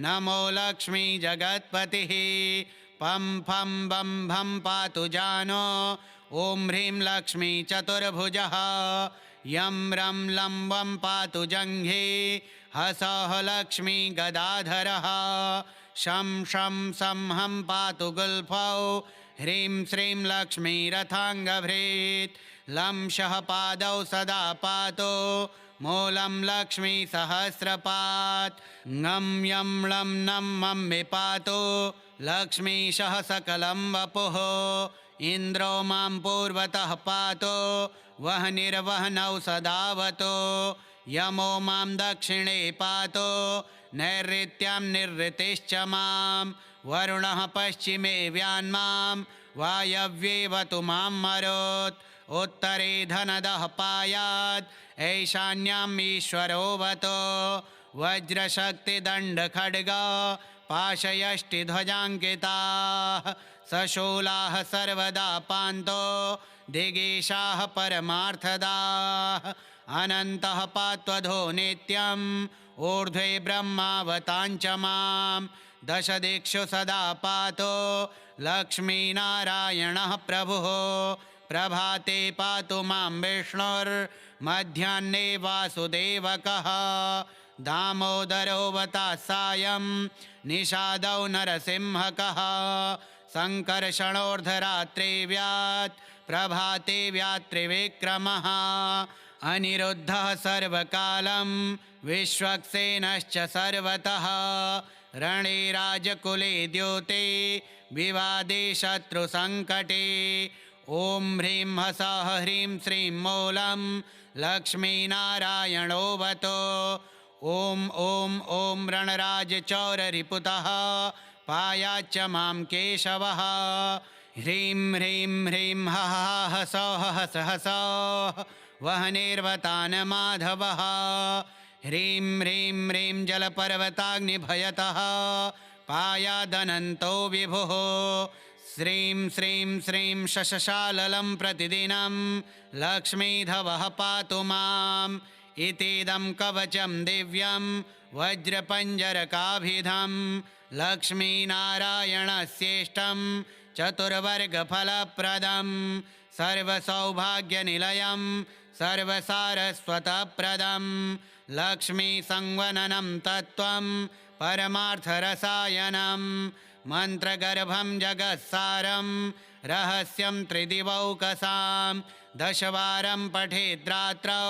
नमो लक्ष्मी जगत्पतिः पं फं बं भं पातु जानो ॐ ह्रीं लक्ष्मी चतुर्भुजः यं रं लं वं पातु जङ्घे हसः लक्ष्मी गदाधरः शं शं सं हं पातु गुल्फौ ह्रीं श्रीं लक्ष्मी रथाङ्गभृत् लं शः पादौ सदा पातु मूलं लक्ष्मी सहस्रपात् ङं यं लं नं मं विपातु लक्ष्मीशः सकलं वपुः इन्द्रो मां पूर्वतः पातु वह्निर्वह्नौ सदावतु यमो मां दक्षिणे पातो नैऋत्यां निरृतिश्च मां वरुणः पश्चिमे व्यान्मां वायव्येवतु मां मरोत् उत्तरे धनदः पायात् ऐशान्याम् ईश्वरोऽवतो वज्रशक्तिदण्डखड्ग पाशयष्टिध्वजाङ्किताः सशूलाः सर्वदा पान्तो दिगीशाः परमार्थदाः अनन्तः पात्वधो नित्यम् ऊर्ध्वे ब्रह्मावताञ्च मां दशदिक्षु सदा पातो लक्ष्मीनारायणः प्रभुः प्रभाते पातु मां विष्णुर्मध्याह्ने वासुदेवकः दामोदरोऽवता सायं निषादौ नरसिंहकः सङ्कर्षणोर्धरात्रे व्यात् प्रभाते व्यात्रिविक्रमः अनिरुद्धः सर्वकालं विश्वक्सेनश्च सर्वतः रणे राजकुले द्यूते विवादे शत्रुसङ्कटे ॐ ह्रीं ह्सः ह्रीं श्रीं मूलं लक्ष्मीनारायणोऽवतो ॐ ॐ ॐ रणराजचौररिपुतः पायाच्च मां केशवः ह्रीं ह्रीं ह्रीं हः हसः हस हसः वह्निर्वतानमाधवः ह्रीं ह्रीं ह्रीं जलपर्वताग्निभयतः पायादनन्तो विभुः श्रीं श्रीं श्रीं शशशाललं प्रतिदिनं लक्ष्मीधवः पातु माम् इतीदं कवचं दिव्यं वज्रपञ्जरकाभिधं लक्ष्मीनारायणस्येष्टं चतुर्वर्गफलप्रदं सर्वसौभाग्यनिलयं सर्वसारस्वतप्रदं लक्ष्मीसंवननं तत्त्वं परमार्थरसायनं मन्त्रगर्भं जगत्सारं रहस्यं त्रिदिवौकसां दशवारं पठेद्रात्रौ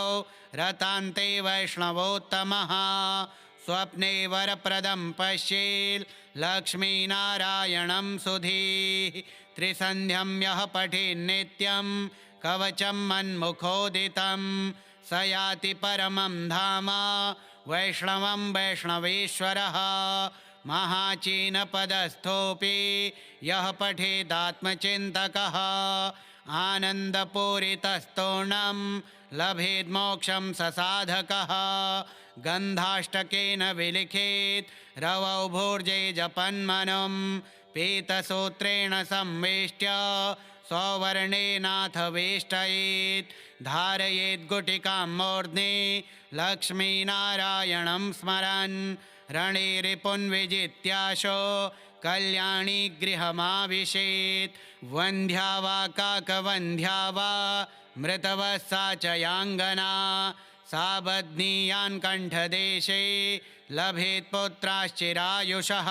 रतान्ते वैष्णवोत्तमः स्वप्ने वरप्रदं पश्येत् लक्ष्मीनारायणं सुधीः त्रिसन्ध्यं यः पठेन्नित्यं कवचं मन्मुखोदितं स याति परमं धाम वैष्णवं वैष्णवेश्वरः महाचीनपदस्थोऽपि यः पठेदात्मचिन्तकः आनन्दपूरितस्तोणं लभेद्मोक्षं ससाधकः गन्धाष्टकेन विलिखेत् रवौ भूर्जे जपन्मनं पीतसूत्रेण संवेष्ट्य सौवर्णेनाथ वेष्टयेत् धारयेत् गुटिकां मूर्ध्नि लक्ष्मीनारायणं स्मरन् रणे रिपुन् विजित्याशो कल्याणी गृहमाविशेत् वन्ध्या वा काकवन्ध्या वा मृतवः च याङ्गना सा बध्नीयान् कण्ठदेशे लभेत् पुत्राश्चिरायुषः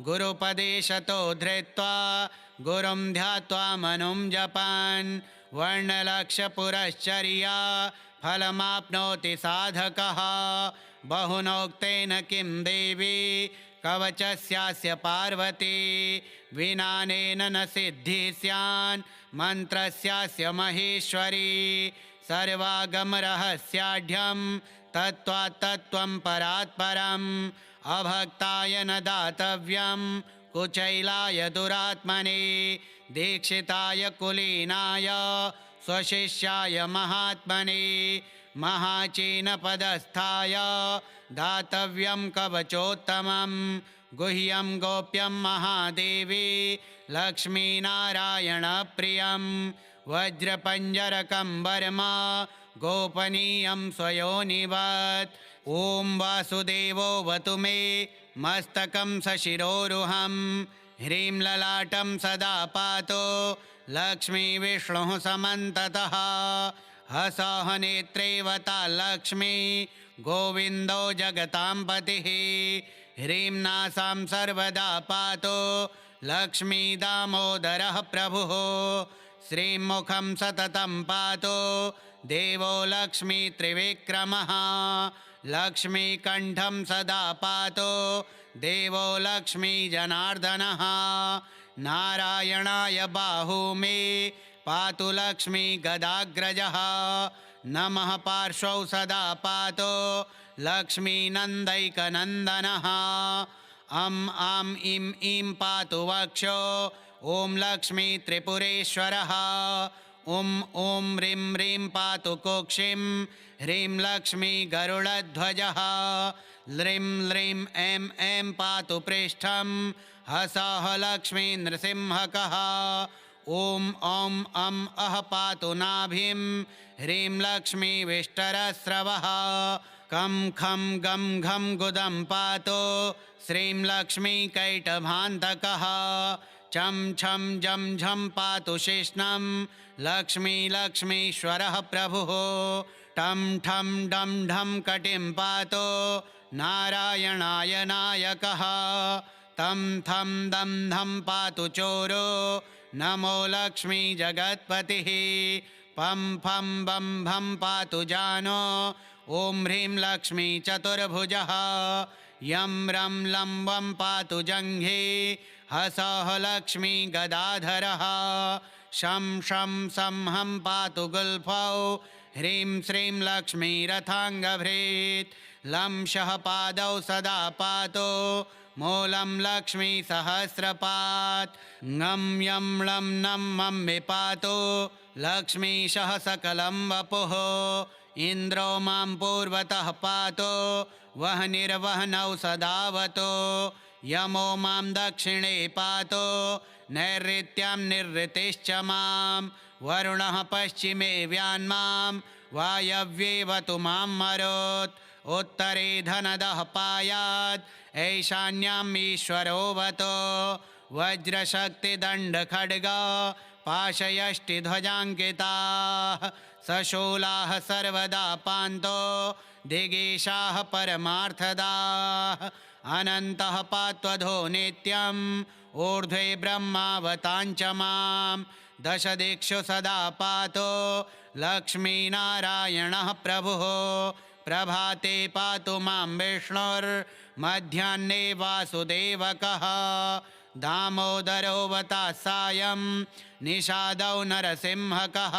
गुरुपदेशतो धृत्वा गुरुं ध्यात्वा मनुं जपन् वर्णलक्षपुरश्चर्या फलमाप्नोति साधकः बहुनोक्तेन किं देवी कवचस्यास्य पार्वती विनानेन न सिद्धिः स्यान् मन्त्रस्यास्य महेश्वरी सर्वागमरहस्याढ्यं तत्त्वात्तत्त्वं परात्परम् अभक्ताय न दातव्यं कुचैलाय दुरात्मने दीक्षिताय कुलीनाय स्वशिष्याय महात्मने महाचीनपदस्थाय दातव्यं कवचोत्तमं गुह्यं गोप्यं महादेवी लक्ष्मीनारायणप्रियं वज्रपञ्जरकं वर्मा गोपनीयं स्वयोनिवत् ॐ वासुदेवोऽवतु मे मस्तकं सशिरोरुहं ह्रीं ललाटं सदा पातो लक्ष्मीविष्णुः समन्ततः हसः नेत्रेवता लक्ष्मी गोविन्दो जगतां पतिः ह्रीं नासां सर्वदा पातो लक्ष्मीदामोदरः प्रभुः श्रीमुखं सततं पातो देवो लक्ष्मीत्रिविक्रमः लक्ष्मीकण्ठं सदा पातो देवो लक्ष्मीजनार्दनः नारायणाय बाहू मे पातु लक्ष्मीगदाग्रजः नमः पार्श्वौ सदा पातो लक्ष्मीनन्दैकनन्दनः अं आं इं ईं पातु वक्षो ॐ लक्ष्मी त्रिपुरेश्वरः ॐ ॐ ह्रीं ह्रीं पातु कुक्षिं ह्रीं लक्ष्मी गरुडध्वजः ल्रीं ल्रीं ऐं ऐं पातु पृष्ठं हसः लक्ष्मी नृसिंहकः ॐ ॐ अं अः पातु नाभिं ह्रीं लक्ष्मी विष्टरस्रवः कं खं गं घं गुदं पातु श्रीं लक्ष्मी कैटभान्तकः चं छं जं झं पातु शिष्णं लक्ष्मी लक्ष्मीश्वरः प्रभुः टं ठं डं ढं कटिं पातु नारायणाय नायकः तं थं दं धं पातु चोरो नमो लक्ष्मी जगत्पतिः पं फं बं भं पातु जानो ॐ ह्रीं लक्ष्मी चतुर्भुजः यं रं लं वं पातु जङ्घे हसः लक्ष्मी गदाधरः शं शं सं हं पातु गुल्फौ ह्रीं श्रीं लक्ष्मी रथाङ्गभृत् लं शः पादौ सदा पातु मूलं लक्ष्मी सहस्रपात् ngं यं लं नं मं विपातु लक्ष्मीशः सकलं वपुः इन्द्रो मां पूर्वतः पातु वह्निर्वह्नौ सदावतु यमो मां दक्षिणे पातु नैऋत्यां निरृतिश्च मां वरुणः पश्चिमे व्यान्मां वायव्येवतु मां मरुत् उत्तरे धनदः पायात् ऐशान्याम् ईश्वरोऽवतु वज्रशक्तिदण्डखड्ग पाशयष्टिध्वजाङ्किताः सशूलाः सर्वदा पान्तो दिगीशाः परमार्थदाः अनन्तः पात्वधो नित्यम् ऊर्ध्वे ब्रह्मावताञ्च मां दशदिक्षु सदा पातो लक्ष्मीनारायणः प्रभुः प्रभाते पातु मां विष्णुर्मध्याह्ने वासुदेवकः दामोदरोऽवता सायं निषादौ नरसिंहकः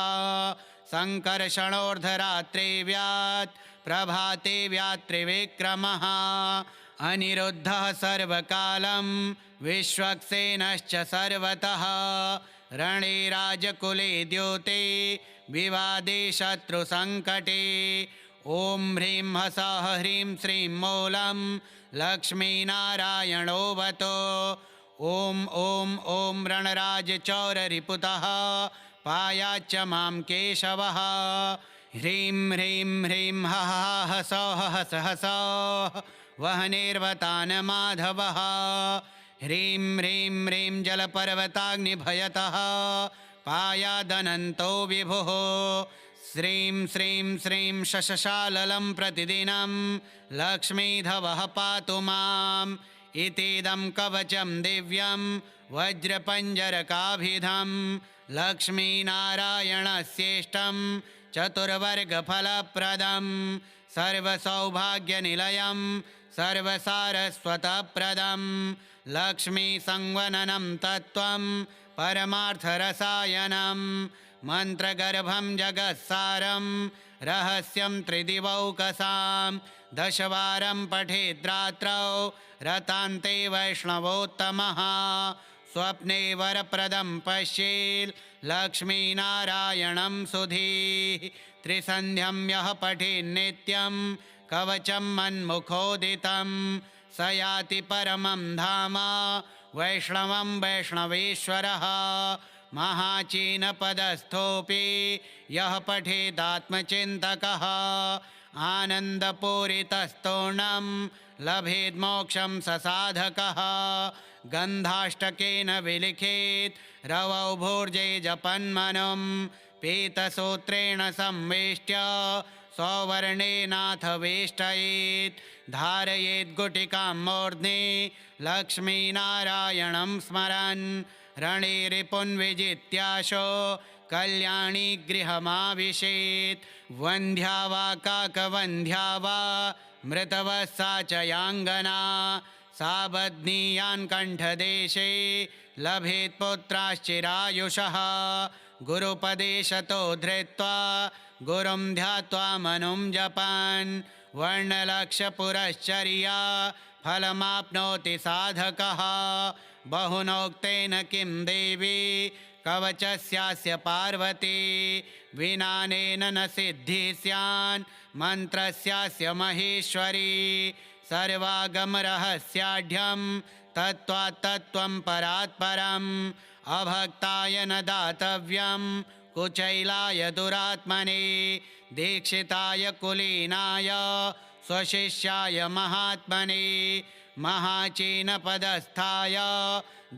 सङ्कर्षणोर्धरात्रे व्यात् प्रभाते व्यात्रिविक्रमः अनिरुद्धः सर्वकालं विश्वक्सेनश्च सर्वतः रणे राजकुले द्योते विवादे शत्रुसङ्कटे ॐ ह्रीं हसः ह्रीं श्रीं मूलं लक्ष्मीनारायणोऽवतु ॐ ॐ ॐ रणराजचौररिपुतः पायाच्च मां केशवः ह्रीं ह्रीं ह्रीं हः हसः हस हसः वह्निर्वतान् माधवः ह्रीं ह्रीं ह्रीं जलपर्वताग्निभयतः पायादनन्तो विभुः श्रीं श्रीं श्रीं शशशाललं प्रतिदिनं लक्ष्मीधवः पातु माम् इतीदं कवचं दिव्यं वज्रपञ्जरकाभिधं लक्ष्मीनारायणस्येष्टं चतुर्वर्गफलप्रदं सर्वसौभाग्यनिलयं सर्वसारस्वतप्रदं लक्ष्मीसंवननं तत्त्वं परमार्थरसायनं मन्त्रगर्भं जगत्सारं रहस्यं त्रिदिवौकसां दशवारं पठेद्रात्रौ रतान्ते वैष्णवोत्तमः स्वप्ने वरप्रदं पश्येत् लक्ष्मीनारायणं सुधीः त्रिसन्ध्यं यः पठेन्नित्यं कवचं मन्मुखोदितं स याति परमं धाम वैष्णवं वैष्णवेश्वरः महाचीनपदस्थोऽपि यः पठेदात्मचिन्तकः आनन्दपूरितस्तोणं लभेद्मोक्षं ससाधकः गन्धाष्टकेन विलिखेत् रवौ भूर्जे जपन्मनुं पीतसूत्रेण संवेष्ट्य सौवर्णेनाथ वेष्टयेत् धारयेत् गुटिकां मूर्ध्नि लक्ष्मीनारायणं स्मरन् रणे रिपुन् विजित्याशो कल्याणी गृहमाविशेत् वन्ध्या वा काकवन्ध्या वा मृतवः च याङ्गना सा बध्नीयान् कण्ठदेशे लभेत् पुत्राश्चिरायुषः गुरुपदेशतो धृत्वा गुरुं ध्यात्वा मनुं जपन् वर्णलक्षपुरश्चर्या फलमाप्नोति साधकः बहुनोक्तेन किं देवी कवचस्यास्य पार्वती विनानेन न सिद्धिः स्यान् मन्त्रस्यास्य महेश्वरी सर्वागमरहस्याढ्यं तत्त्वात् तत्त्वं परात् परम् अभक्ताय न दातव्यं कुचैलाय दुरात्मने दीक्षिताय कुलीनाय स्वशिष्याय महात्मने महाचीनपदस्थाय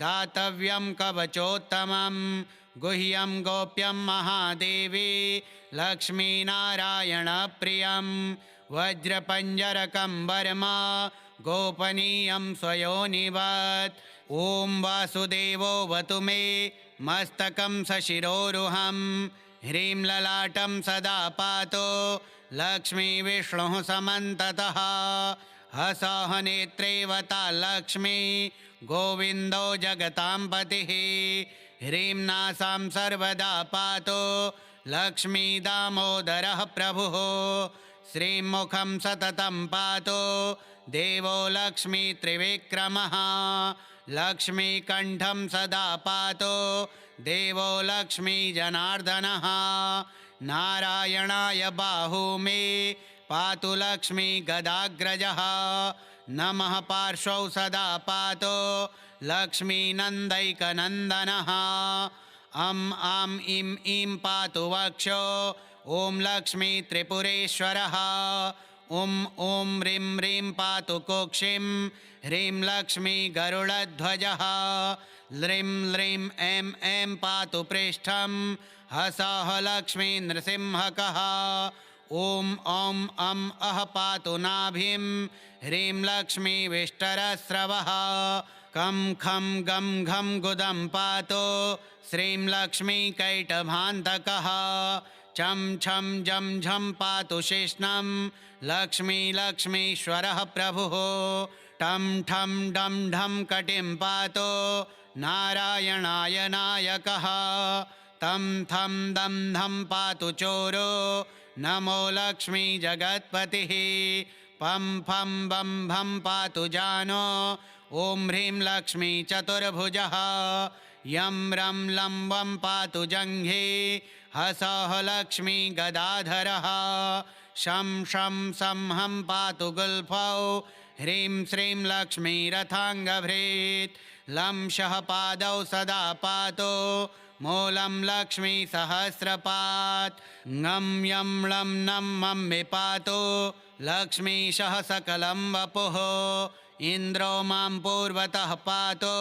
दातव्यं कवचोत्तमं गुह्यं गोप्यं महादेवी लक्ष्मीनारायणप्रियं वज्रपञ्जरकं वर्मा गोपनीयं स्वयोनिवत् ॐ वासुदेवो वतु मे मस्तकं सशिरोरुहं ह्रीं ललाटं सदा पातु लक्ष्मीविष्णुः समन्ततः हसः नेत्रेवता लक्ष्मी गोविन्दो जगतां पतिः ह्रीं नासां सर्वदा पातु लक्ष्मी दामोदरः प्रभुः श्रीमुखं सततं पातु देवो लक्ष्मी त्रिविक्रमः लक्ष्मीकण्ठं सदा पातु देवो लक्ष्मी जनार्दनः नारायणाय बाहू मे पातु लक्ष्मी गदाग्रजः नमः पार्श्वौ सदा पातु लक्ष्मीनन्दैकनन्दनः अं आं इं ईं पातु वक्षो ॐ लक्ष्मी त्रिपुरेश्वरः ॐ ॐ ह्रीं ह्रीं पातु कुक्षिं ह्रीं लक्ष्मी गरुडध्वजः ह्रीं ह्रीं ऐं ऐं पातु पृष्ठं हसः लक्ष्मी नृसिंहकः ॐ ॐ अं अः पातु नाभिं ह्रीं लक्ष्मी विष्टरस्रवः कं खं गं घं गुदं पातु श्रीं लक्ष्मी कैटभान्तकः चं छं जं झं पातु शिष्णं लक्ष्मी लक्ष्मीश्वरः प्रभुः टं ठं डं ढं कटिं पातु नारायणाय नायकः तं थं दं धं पातु चोरो नमो लक्ष्मी जगत्पतिः पं फं बं भं पातु जानो ॐ ह्रीं लक्ष्मी चतुर्भुजः यं रं लं वं पातु जङ्घे हसः लक्ष्मी गदाधरः शं शं सं हं पातु गुल्फौ ह्रीं श्रीं लक्ष्मी रथाङ्गभृत् लं शः पादौ सदा पातु मूलं लक्ष्मी सहस्रपात् ङं यं लं नं मं विपातु लक्ष्मीशः सकलं वपुः इन्द्रो मां पूर्वतः पातु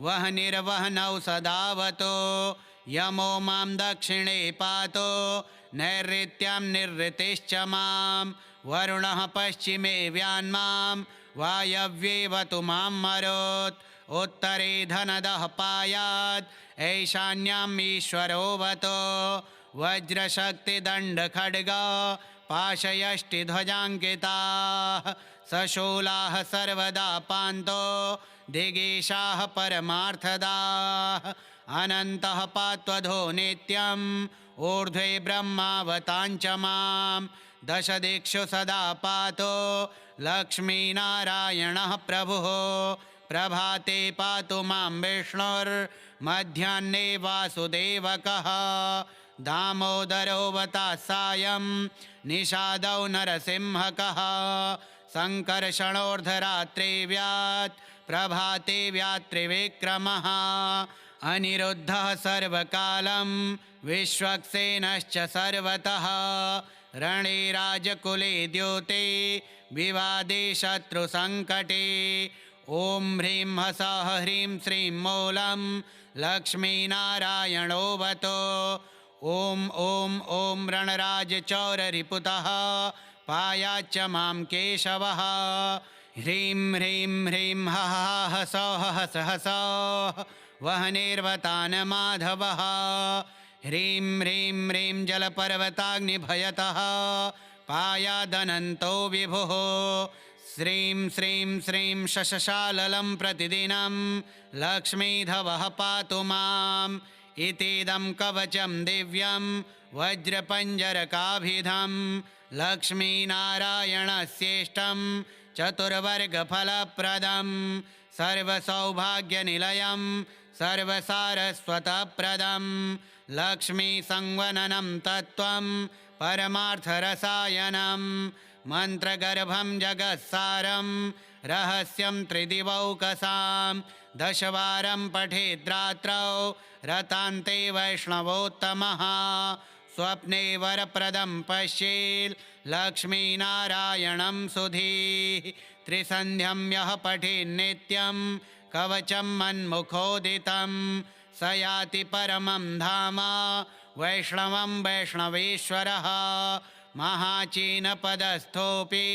वह्निर्वह्नौ सदावतु यमो मां दक्षिणे पातु नैऋत्यां निरृतिश्च मां वरुणः पश्चिमे व्यान्मां वायव्येवतु मां मरुत् उत्तरे धनदः पायात् ऐशान्याम् ईश्वरोऽवतु वज्रशक्तिदण्डखड्ग पाशयष्टिध्वजाङ्किताः सशूलाः सर्वदा पान्तो दिगीशाः परमार्थदाः अनन्तः पात्वधो नित्यम् ऊर्ध्वे ब्रह्मावताञ्च मां दशदिक्षु सदा पातु लक्ष्मीनारायणः प्रभुः प्रभाते पातु मां विष्णुर्मध्याह्ने वासुदेवकः दामोदरोऽवता सायं निषादौ नरसिंहकः सङ्कर्षणोर्धरात्रे व्यात् प्रभाते व्यात्रिविक्रमः अनिरुद्धः सर्वकालं विश्वक्सेनश्च सर्वतः रणे राजकुले द्योते विवादे शत्रुसङ्कटे ॐ ह्रीं हसः ह्रीं श्रीं मूलं लक्ष्मीनारायणोऽवतु ॐ ॐ ॐ रणराजचौररिपुतः पायाच्च मां केशवः ह्रीं ह्रीं ह्रीं हः हसः हस हसः वह्निर्वतान माधवः ह्रीं ह्रीं ह्रीं जलपर्वताग्निभयतः पायादनन्तो विभुः श्रीं श्रीं श्रीं शशशाललं प्रतिदिनं लक्ष्मीधवः पातु माम् इतीदं कवचं दिव्यं वज्रपञ्जरकाभिधं लक्ष्मीनारायणस्येष्टं चतुर्वर्गफलप्रदं सर्वसौभाग्यनिलयं सर्वसारस्वतप्रदं लक्ष्मीसंवननं तत्त्वं परमार्थरसायनं मन्त्रगर्भं जगत्सारं रहस्यं त्रिदिवौकसां दशवारं पठेद्रात्रौ रतान्ते वैष्णवोत्तमः स्वप्ने वरप्रदं पश्येत् लक्ष्मीनारायणं सुधीः त्रिसन्ध्यं यः पठेन्नित्यं कवचं मन्मुखोदितं स याति परमं धाम वैष्णवं वैष्णवेश्वरः महाचीनपदस्थोऽपि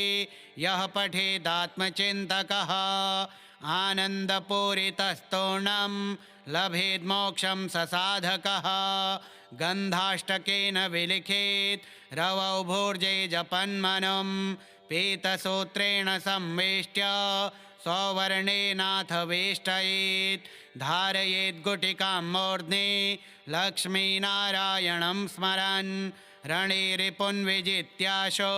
यः पठेदात्मचिन्तकः आनन्दपूरितस्तोणं लभेद्मोक्षं ससाधकः गन्धाष्टकेन विलिखेत् रवौ भूर्जे जपन्मनं पीतसूत्रेण संवेष्ट्य सौवर्णेनाथ वेष्टयेत् धारयेत् गुटिकां मूर्ध्नि लक्ष्मीनारायणं स्मरन् रणे रिपुन् विजित्याशो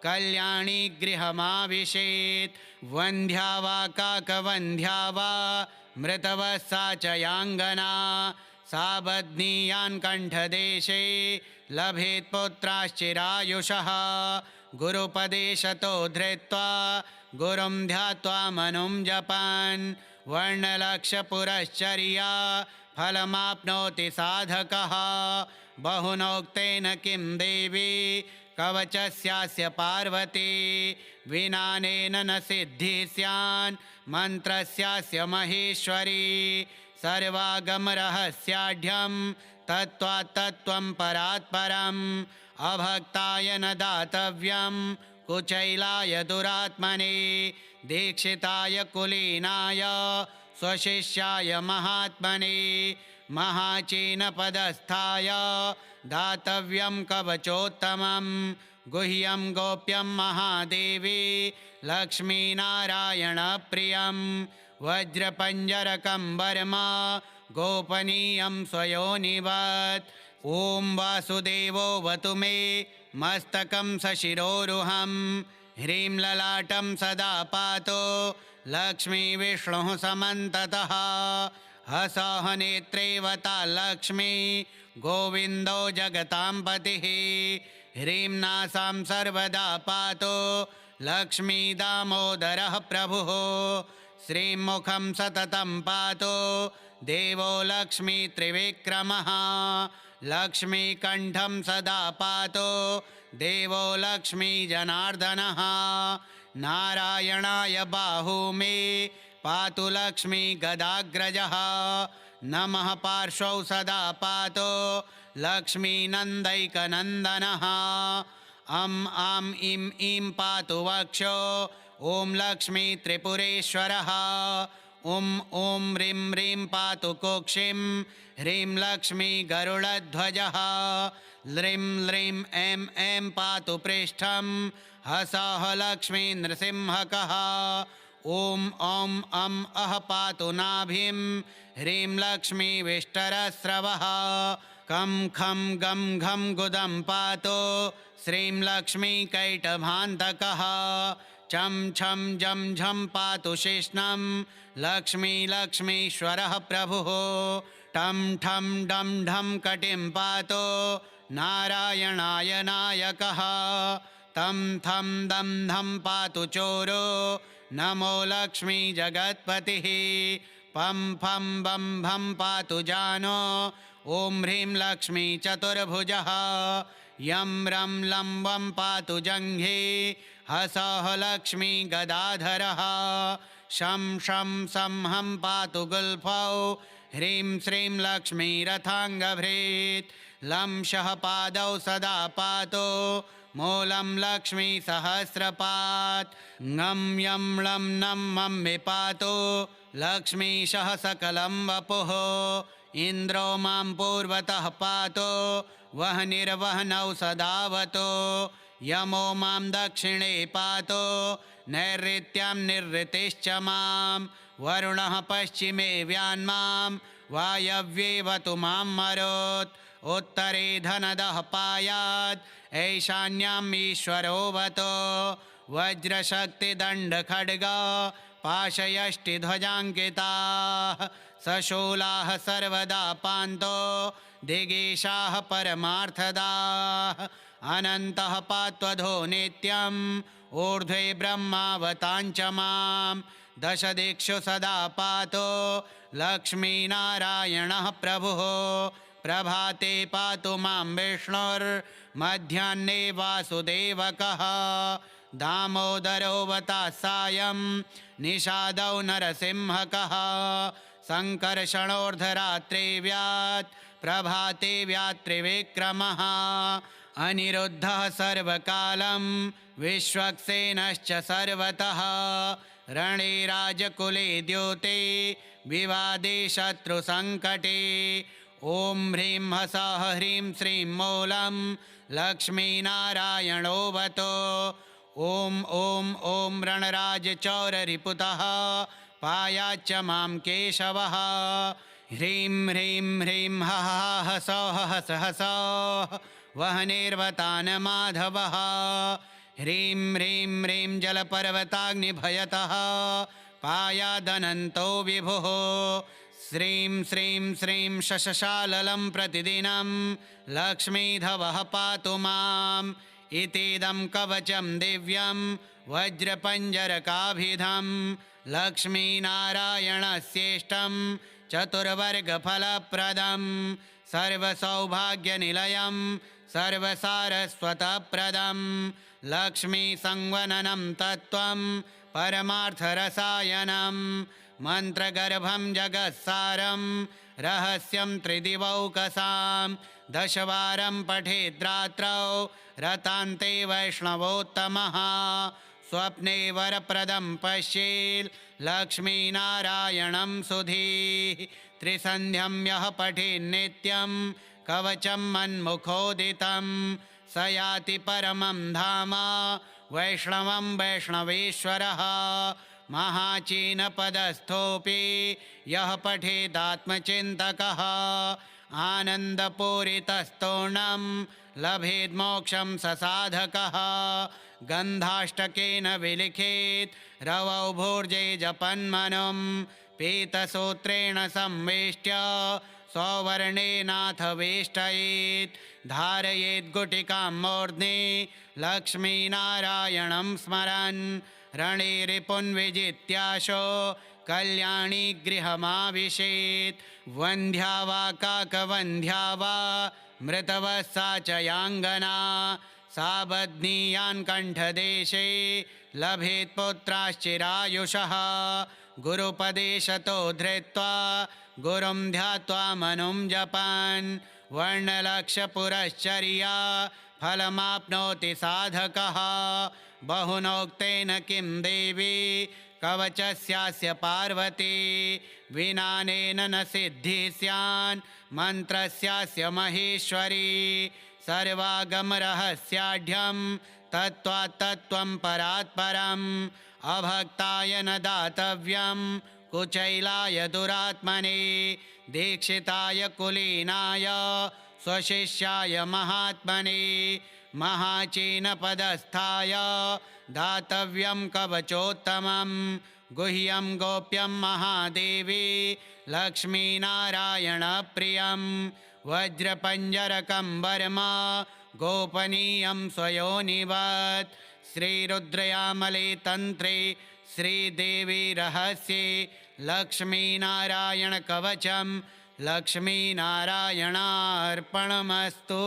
कल्याणी गृहमाविशेत् वन्ध्या वा काकवन्ध्या वा मृतवः सा च याङ्गना सा बध्नीयान् कण्ठदेशे लभेत् पुत्राश्चिरायुषः गुरुपदेशतो धृत्वा गुरुं ध्यात्वा मनुं जपन् वर्णलक्षपुरश्चर्या फलमाप्नोति साधकः बहुनोक्तेन किं देवी कवचस्यास्य पार्वती विनानेन न सिद्धिः स्यान् मन्त्रस्यास्य महेश्वरी सर्वागमरहस्याढ्यं तत्त्वात्तत्त्वं परात्परम् अभक्ताय न दातव्यं कुचैलाय दुरात्मने दीक्षिताय कुलीनाय स्वशिष्याय महात्मने महाचीनपदस्थाय दातव्यं कवचोत्तमं गुह्यं गोप्यं महादेवी लक्ष्मीनारायणप्रियं वज्रपञ्जरकं वर्मा गोपनीयं स्वयोनिवत् ॐ वासुदेवो वतु मे मस्तकं सशिरोरुहं ह्रीं ललाटं सदा पातो लक्ष्मीविष्णुः समन्ततः हसः नेत्रेवता लक्ष्मी गोविन्दो जगतां पतिः ह्रीं नासां सर्वदा पातो लक्ष्मी दामोदरः प्रभुः श्रीं मुखं सततं पातो देवो लक्ष्मी त्रिविक्रमः लक्ष्मीकण्ठं सदा पातो देवो लक्ष्मी जनार्दनः नारायणाय बाहू मे पातु लक्ष्मी गदाग्रजः नमः पार्श्वौ सदा पातो लक्ष्मीनन्दैकनन्दनः आं इं ईं पातु वक्षो ॐ लक्ष्मी त्रिपुरेश्वरः ॐ ह्रीं ह्रीं पातु कुक्षिं ह्रीं लक्ष्मी गरुडध्वजः ल्रीं ल्रीं ऐं पातु पृष्ठं हसः लक्ष्मी नृसिंहकः ॐ अः पातु नाभिं ह्रीं लक्ष्मी विष्टरस्रवः कं खं गं घं गुदं पातो श्रीं लक्ष्मी कैटभान्तकः चं छं जं झं पातु शिष्णं लक्ष्मी लक्ष्मीश्वरः प्रभुः टं ठं डं ढं कटिं पातो नारायणाय नायकः तं थं दं धं पातु चोरो नमो लक्ष्मी जगत्पतिः पं फं बं भं पातु जानो ॐ ह्रीं लक्ष्मी चतुर्भुजः यं रं लं वं पातु जङ्घे हसः लक्ष्मी गदाधरः शं शं सं हं पातु गुल्फौ ह्रीं श्रीं लक्ष्मी रथाङ्गभृत् लं शः पादौ सदा पातो मूलं लक्ष्मी सहस्रपात् ङं यं लं नं मं विपातो लक्ष्मीशः सकलं वपुः इन्द्रो मां पूर्वतः पातो वह निर्वहनौ सदावतो यमो मां दक्षिणे पातो नैऋत्यां निर्ऋतिश्च मां वरुणः पश्चिमे व्यान्मां वायव्ये वतु मां मरोत् उत्तरे धनदः पायात् ऐशान्याम् ईश्वरोऽवतो वज्रशक्तिदण्डखड्गा पाशयष्टिध्वजाङ्किताः सशूलाः सर्वदा पान्तो दिगीशाः परमार्थदाः अनन्तः पात्वधो नित्यम् ऊर्ध्वे ब्रह्मावताञ्च मां दश दिक्षु सदा पातो लक्ष्मीनारायणः प्रभुः प्रभाते पातु मां विष्णुर्मध्याह्ने वासुदेवकः दामोदरोऽवता सायं निषादौ नरसिंहकः सङ्कर्षणोर्धरात्रे व्यात् प्रभाते व्यात्रिविक्रमः अनिरुद्धः सर्वकालं विश्वक्सेनश्च सर्वतः रणे राजकुले द्योते विवादे शत्रुसङ्कटे ॐ ह्रीं ह्सः ह्रीं श्रीं मूलं लक्ष्मीनारायणोऽवतो ॐ ॐ ॐ रणराजचौररिपुतः पायाच्च मां केशवः ह्रीं ह्रीं ह्रीं हः हसः हसः हसः वह्निर्वतान् माधवः ह्रीं ह्रीं ह्रीं जलपर्वताग्निभयतः पायादनन्तो विभुः श्रीं श्रीं श्रीं शशशाललं प्रतिदिनं लक्ष्मीधवः पातु माम् इतीदं कवचं दिव्यं वज्रपञ्जरकाभिधं लक्ष्मीनारायणस्येष्टं चतुर्वर्गफलप्रदं सर्वसौभाग्यनिलयं सर्वसारस्वतप्रदं लक्ष्मीसंवननं तत्त्वं परमार्थरसायनं मन्त्रगर्भं जगत्सारं रहस्यं त्रिदिवौकसां दशवारं पठेद्रात्रौ रतान्ते वैष्णवोत्तमः स्वप्ने वरप्रदं पश्येत् लक्ष्मीनारायणं सुधीः त्रिसन्ध्यं यः पठेन्नित्यं कवचं मन्मुखोदितं स याति परमं धाम वैष्णवं वैष्णवेश्वरः महाचीनपदस्थोऽपि यः पठेदात्मचिन्तकः आनन्दपूरितस्तोणं लभेद्मोक्षं स साधकः गन्धाष्टकेन विलिखेत् रवौ भूर्जे जपन्मनुं पीतसूत्रेण संवेष्ट्य सौवर्णेनाथ वेष्टयेत् धारयेत् गुटिकां मूर्ध्नि लक्ष्मीनारायणं स्मरन् रणे रिपुन् विजित्याशो कल्याणी गृहमाविशेत् वन्ध्या वा काकवन्ध्या वा मृतवः च याङ्गना सा बध्नीयान् कण्ठदेशे लभेत् पुत्राश्चिरायुषः गुरुपदेशतो धृत्वा गुरुं ध्यात्वा मनुं जपन् वर्णलक्षपुरश्चर्या फलमाप्नोति साधकः बहुनोक्तेन किं देवी कवचस्यास्य पार्वती विनानेन न सिद्धिः स्यान् मन्त्रस्यास्य महेश्वरी सर्वागमरहस्याढ्यं तत्त्वात् तत्त्वं परात् परम् अभक्ताय न दातव्यं कुचैलाय दुरात्मने दीक्षिताय कुलीनाय स्वशिष्याय महात्मने महाचीनपदस्थाय दातव्यं कवचोत्तमं गुह्यं गोप्यं महादेवी लक्ष्मीनारायणप्रियं वज्रपञ्जरकं वर्मा गोपनीयं स्वयोनिवत् श्रीरुद्रयामले तन्त्रे श्रीदेवी रहस्ये लक्ष्मीनारायणकवचं लक्ष्मीनारायणार्पणमस्तु।